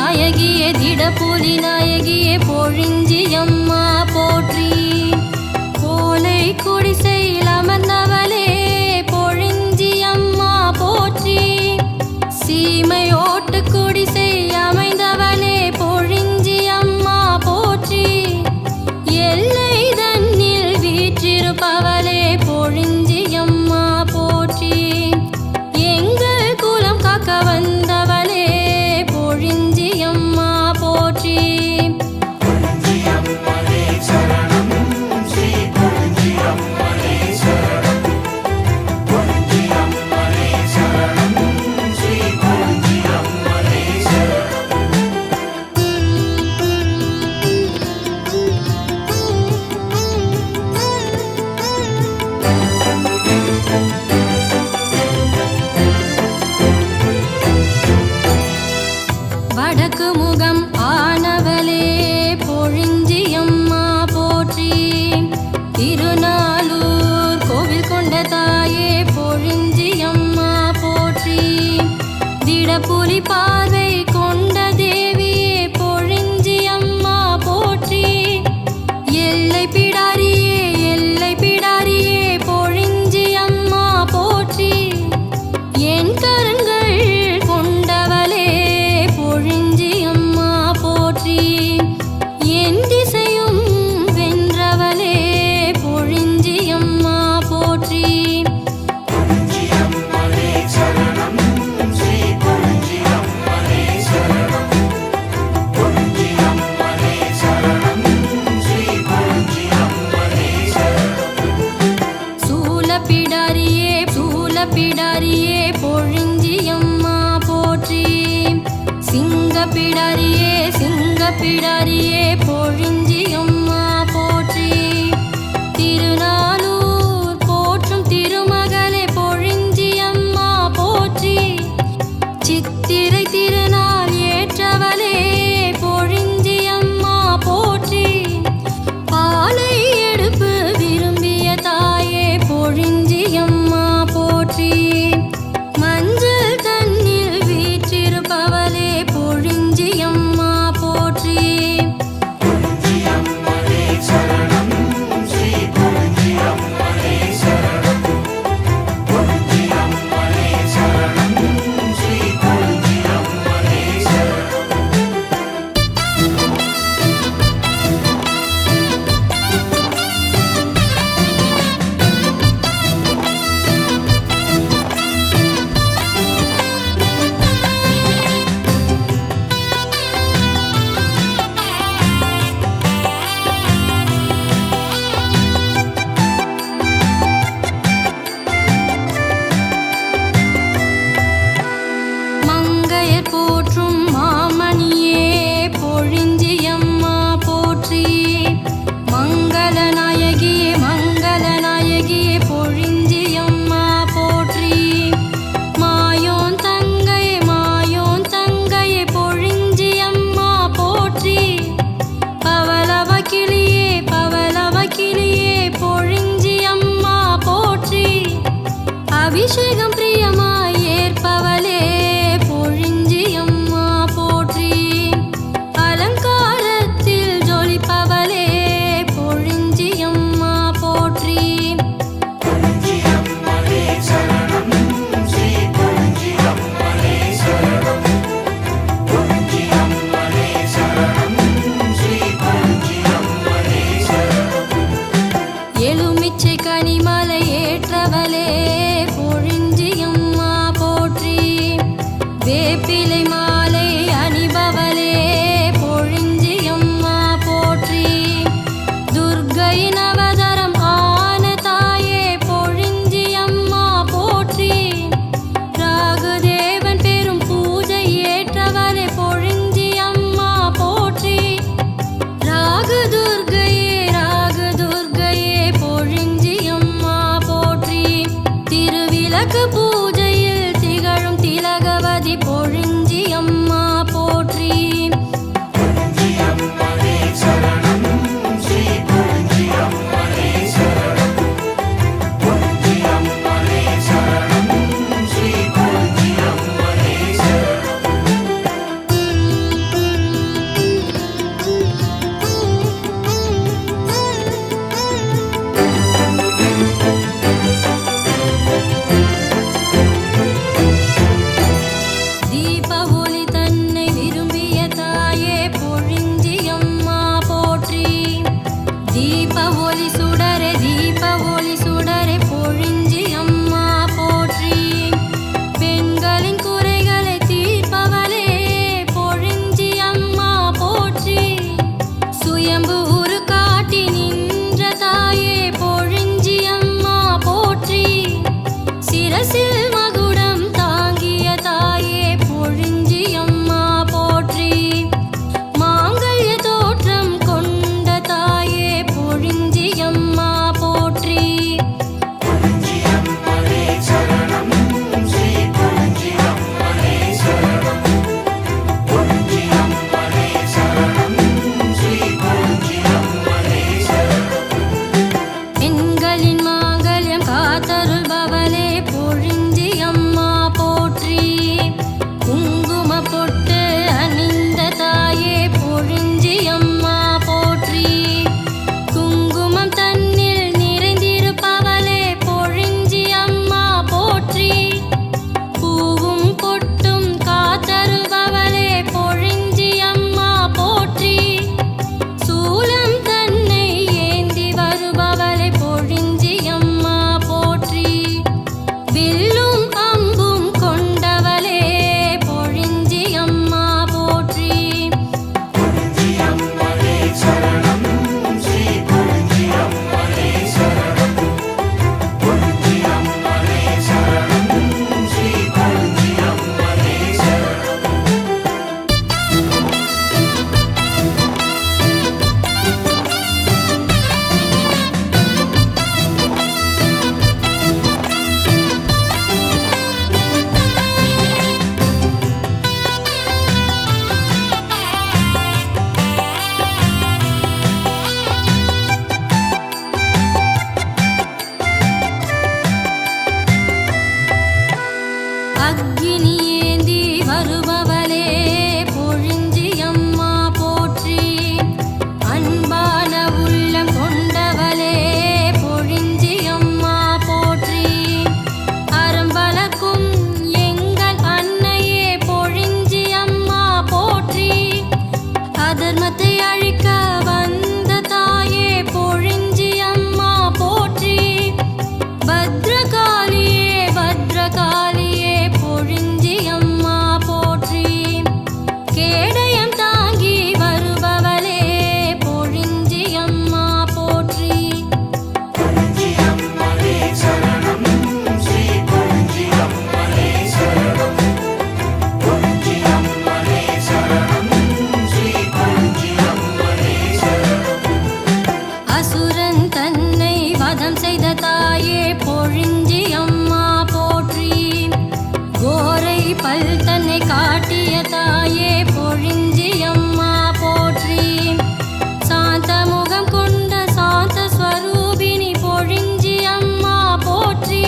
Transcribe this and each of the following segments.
நாயகியே திடப்புலி நாயகியே பொழிஞ்சியம்மா போற்றி. கோலை குடிசையில் அமர்ந்தவளே பொழிஞ்சியம்மா போற்றி. சீமை ஓட்டு குடிசை அமைந்தவளே பொழிஞ்சியம்மா போற்றி. எல்லை தன்னில் வீற்றிருப்பவளே பொழிஞ்சியம்மா போற்றி. எங்கள் குலம் காக்க வந்தவளே பொழிஞ்சியம்மா போற்றி. வடக்கு முகம் ஆனவளே பொழிஞ்சியம்மா போற்றி. திருநாளூர் கோவில் கொண்ட தாயே பொழிஞ்சியம்மா போற்றி. திடப்புலி பார்வை கொண்ட தேவியே பொழிஞ்சியம்மா போற்றி. எல்லை பிடாரியே எல்லை பிடாரியே பொழிஞ்சியம்மா போற்றி. என் கரங்கள் கொண்டவளே பொழிஞ்சியம்மா போற்றி. என் திசையும் வென்றவளே பொழிஞ்சியம்மா போற்றி. சூலப்பிடாரியே சூலப்பிடாரியே பொழிஞ்சியம்மா போற்றி. சிங்கப்பிடாரியே சிங்கப்பிடாரியே பொழிஞ்சியம்மா போற்றி. திருநாளூர் போற்றும் திருமகளே பொழிஞ்சியம்மா போற்றி. சித்திரை திருநாள் ஏற்றவளே பொழிஞ்சியம்மா போற்றி. பாலை எடுப்பு விரும்பிய தாயே பொழிஞ்சியம்மா போற்றி. மஞ்சள் தன்னில் வீற்றிருப்பவளே பொழிஞ்சியம்மா போற்றி. மங்கையர் போற்றும் மாமணியே பொழிஞ்சியம்மா போற்றி. மங்கள நாயகியே மங்கள நாயகியே பொழிஞ்சியம்மா போற்றி. மாயோன் தங்கையே பொழிஞ்சியம்மா போற்றி. பவளவ கிளியே பொழிஞ்சியம்மா போற்றி. அபிஷேகம் பிரியமாய் ஏற்பவளே பொழிஞ்சியம்மா போற்றி. அலங்காரத்தில் ஜொலிப்பவளே பொழிஞ்சியம்மா போற்றி. எலுமிச்சை கனிமலை ஏற்றவளே பொழிஞ்சியம்மா போற்றி. வேப்பிலை மாலை அணிபவளே பொழிஞ்சியம்மா போற்றி. துர்க்கையின் அவதாரம் ஆன தாயே பொழிஞ்சியம்மா போற்றி. ராகுதேவன் பெரும் பூஜை ஏற்றவளே பொழிஞ்சியம்மா போற்றி. ராகு துர்க்கையே பொழிஞ்சியம்மா போற்றி. திருவிளக்கு பூஜையில் திகழும் திலகவதி பொழிஞ்சியம்மா போற்றி. வருபவளே பொழிஞ்சி அம்மா போற்றி. அன்பான உள்ளம் கொண்டவளே பொழிஞ்சி அம்மா போற்றி. அறம்பலக்கும் எங்கள் அன்னையே பொழிஞ்சி அம்மா போற்றி. அதர்மத்தை அழிக்க வந்த தாயே பொழிஞ்சி அம்மா போற்றி. பத்ரகாளியே பத்ரகாளியே பொழிஞ்சி அம்மா போற்றி. கேடயம் தாங்கி வருபவளே பொழிஞ்சி அம்மா போற்றி. கொழிஞ்சியம்மனே சரணம் ஸ்ரீ கொழிஞ்சியம்மனே சரணம். கொழிஞ்சியம்மனே சரணம் ஸ்ரீ கொழிஞ்சியம்மனே சரணம். அசுரன் தன்னை வதம் செய்த தாயே பொழிஞ்சி அம்மா போற்றி. கோரை பல் தன்னை காட்டிய தாயே பொழிஞ்சி அம்மா போற்றி. சாந்த முகம் கொண்ட சாந்த ஸ்வரூபிணி பொழிஞ்சி அம்மா போற்றி.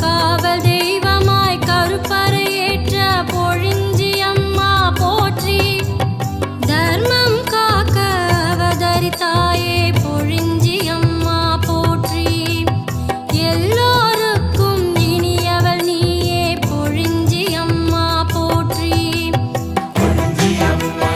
காவல் தெய்வமாய் கருப்பறை ஏற்ற பொழிஞ்சி அம்மா போற்றி. தர்மம் காக்க அவதரித்தாயே பொழிஞ்சி அம்மா போற்றி. எல்லோருக்கும் இனியவள் நீயே பொழிஞ்சி அம்மா போற்றி. கொழிஞ்சியம்மனே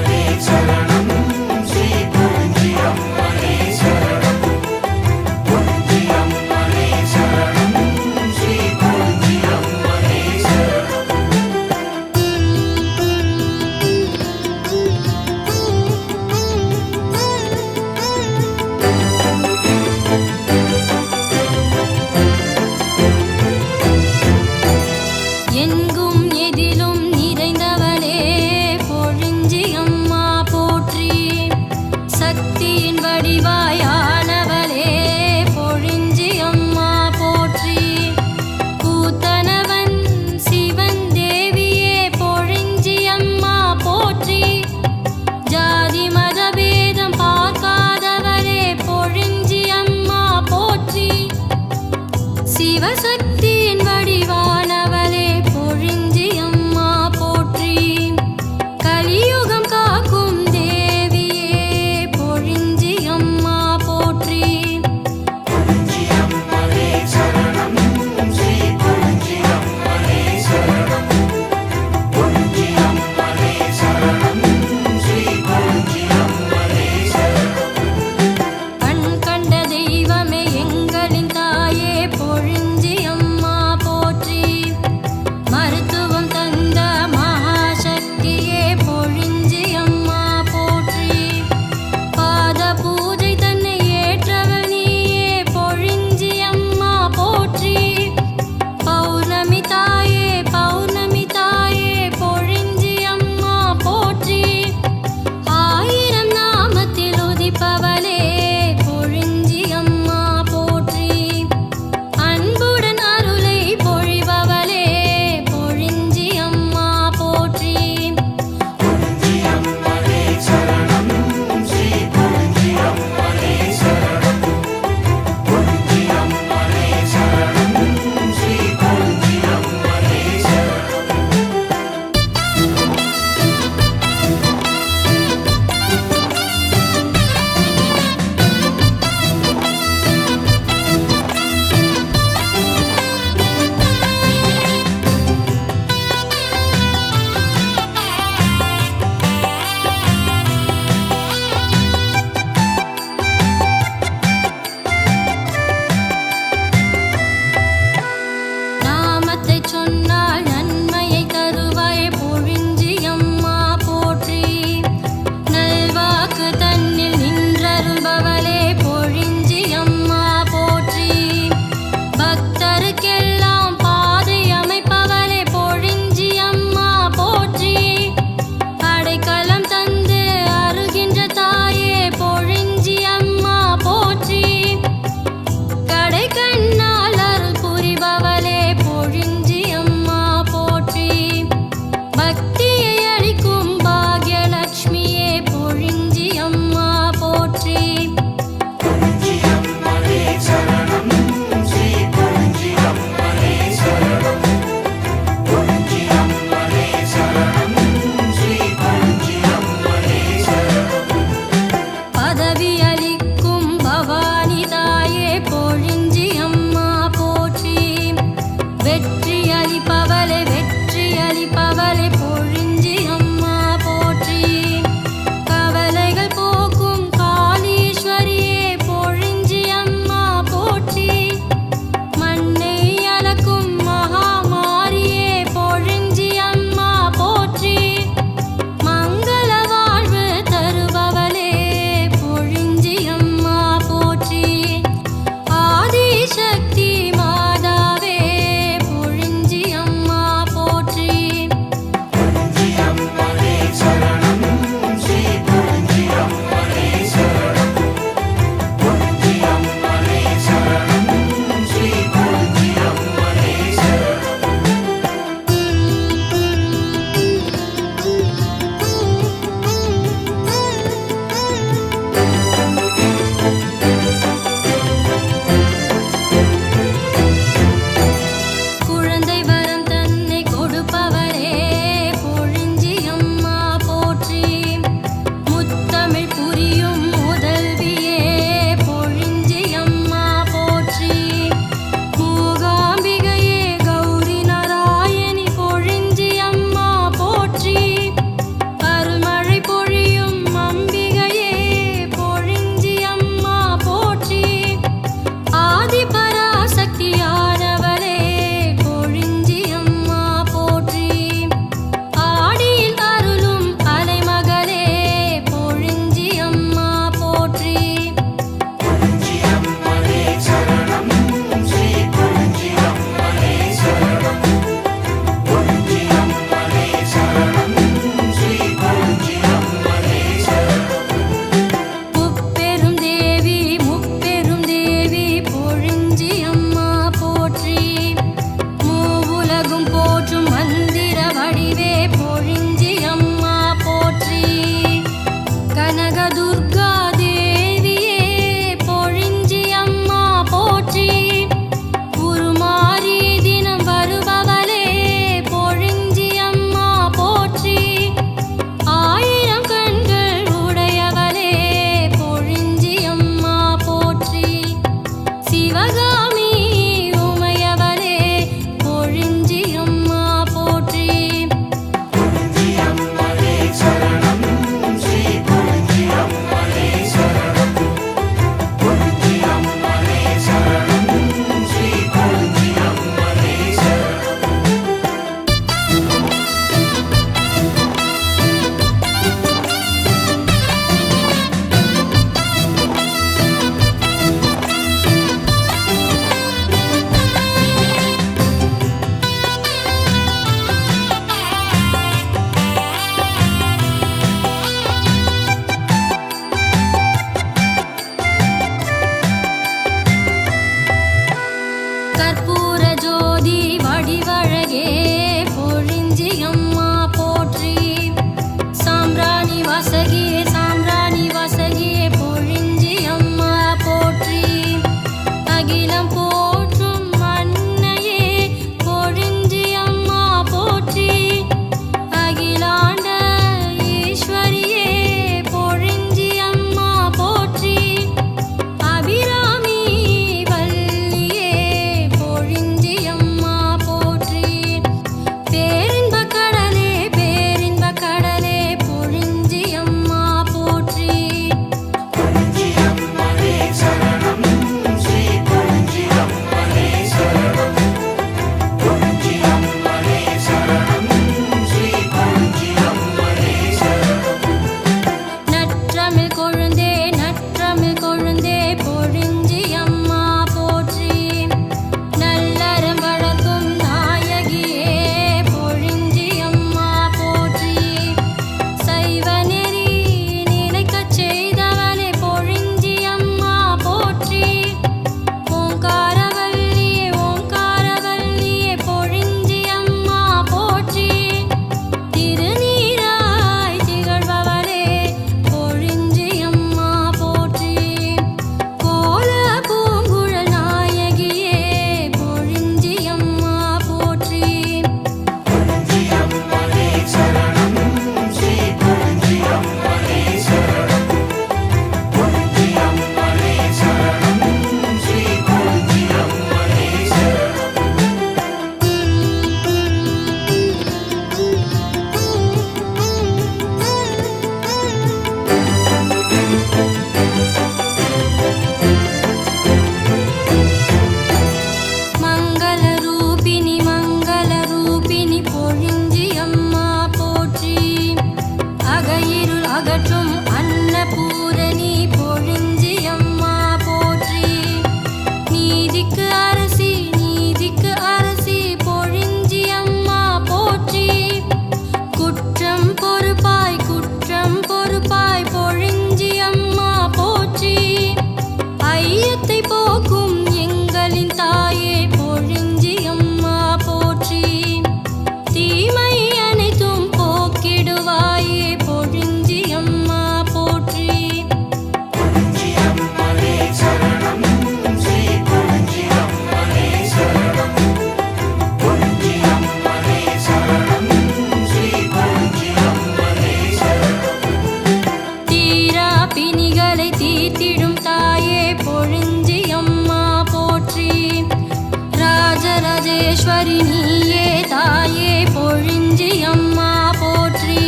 போற்றி நீயே தாயே பொழிஞ்சி அம்மா போற்றி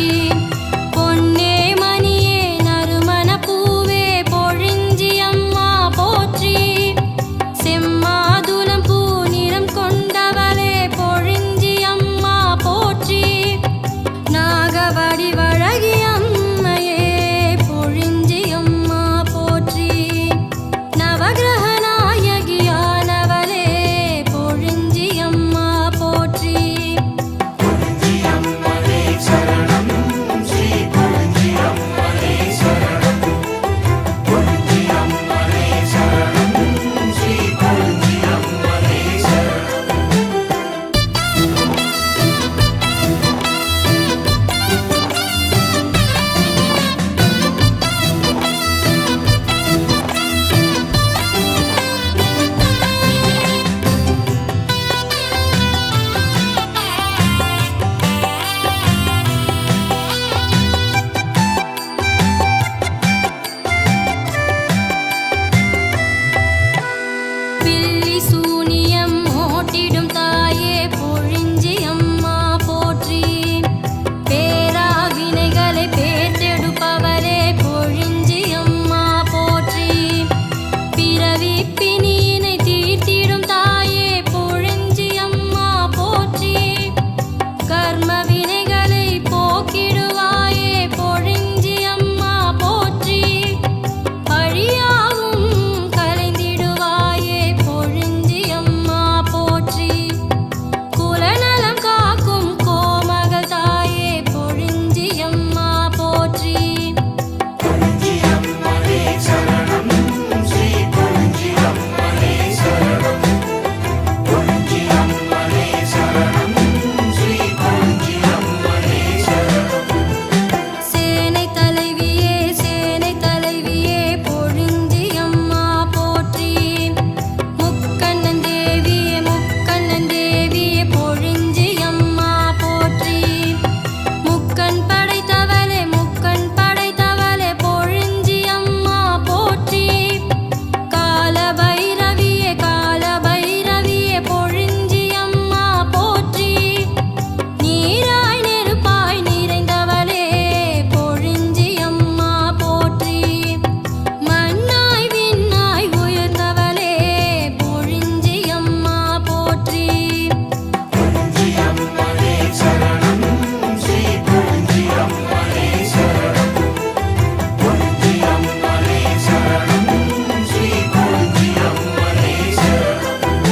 பொன்னே மணியே நறுமண பூவே பொழிஞ்சி அம்மா போற்றி செம்மாதுளம் பூ நிறம் கொண்டவளே பொழிஞ்சி அம்மா போற்றி நாகவடிவழகி அம்மையே பொழிஞ்சி அம்மா போற்றி நவகிரக நாயகியானவளே பொழிஞ்சி அம்மா போற்றி கொழுஞ்சி அம்மனே சரணம் ஸ்ரீ கொழுஞ்சி அம்மனே சரணம் கொழுஞ்சி அம்மனே சரணம் ஸ்ரீ கொழுஞ்சி அம்மனே சரணம் பில்லி சூனியம் ஓட்டிடும் தாயே பொழிஞ்சி அம்மா போற்றி பேரா வினைகளை பேர்த்தெடுப்பவளே பொழிஞ்சி அம்மா போற்றி பிறவி பிணியினை தீர்த்திடும் தாயே பொழிஞ்சி அம்மா போற்றி கர்ம வினைகளை போக்கிடுவாயே பொழிஞ்சி அம்மா போற்றி அழியாவும் கலைந்திடுவாயே பொழிஞ்சி அம்மா போற்றி குலநலம் காக்கும் கோமகள் தாயே பொழிஞ்சி அம்மா போற்றி கொழுஞ்சி அம்மனே சரணம் ஸ்ரீ கொழுஞ்சி அம்மனே சரணம் கொழுஞ்சி அம்மனே சரணம் ஸ்ரீ கொழுஞ்சி அம்மனே சரணம் சேனை தலைவியே பொழிஞ்சி அம்மா போற்றி முக்கண்ணன் தேவியே பொழிஞ்சி அம்மா போற்றி முக்கண் படைத்தவளே பொழிஞ்சி அம்மா போற்றி கால பைரவியே பொழிஞ்சி அம்மா போற்றி நீராய் நெருப்பாய் நிறைந்தவளே பொழிஞ்சி அம்மா போற்றி மண்ணாய் விண்ணாய் உயர்ந்தவளே பொழிஞ்சி அம்மா போற்றி கொழுஞ்சி அம்மனே சரணம் ஸ்ரீ கொழுஞ்சி அம்மனே சரணம் கொழுஞ்சி அம்மனே சரணம் ஸ்ரீ கொழுஞ்சி அம்மனே சரணம்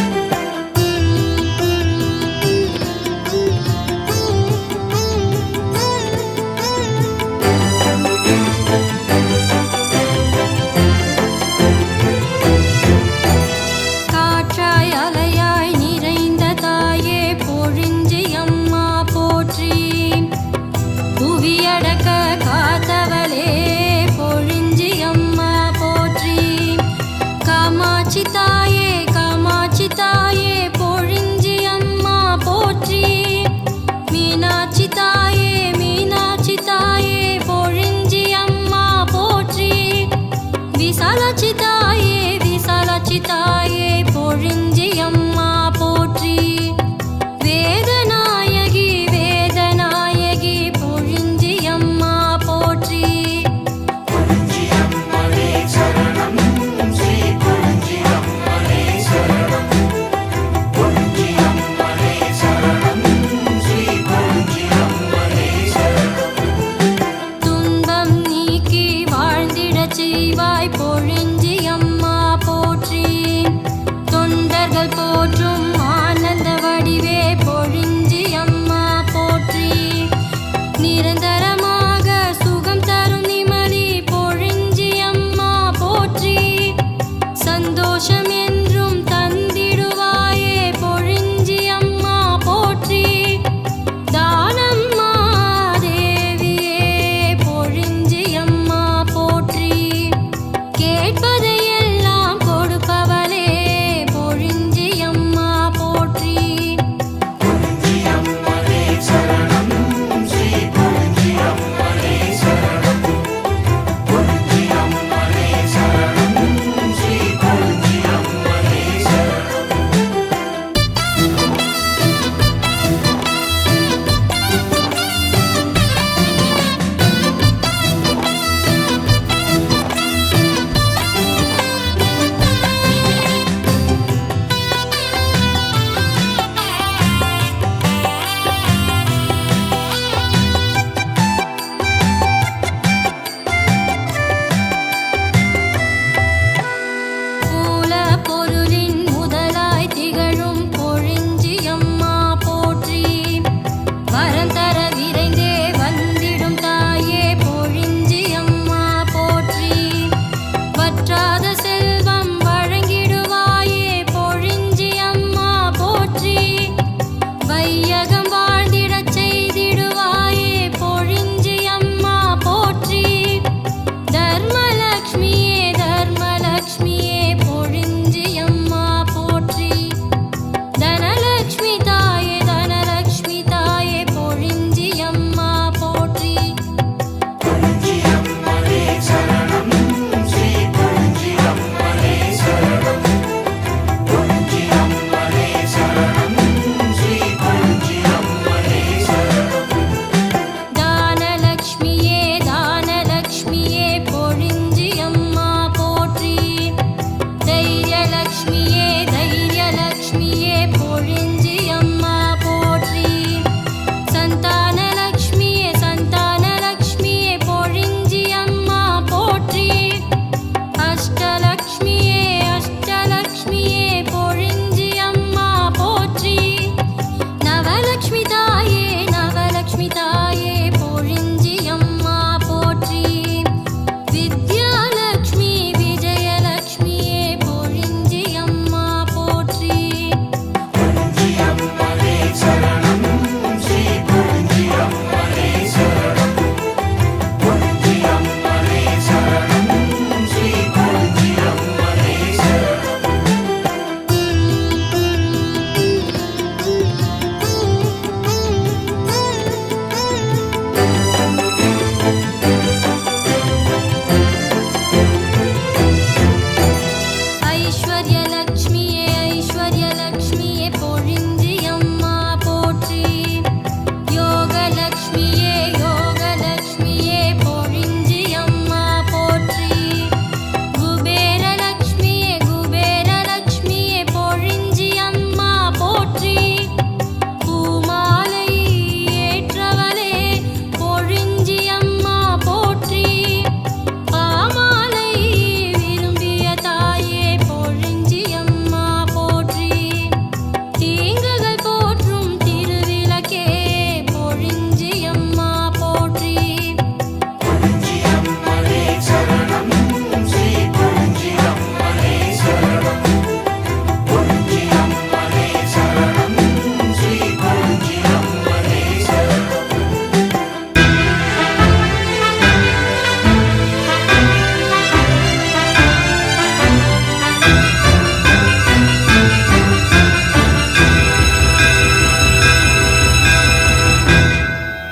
காற்றாய் அலையாய் நிறைந்த தாயே பொழிஞ்சி அம்மா போற்றி புவியடக்க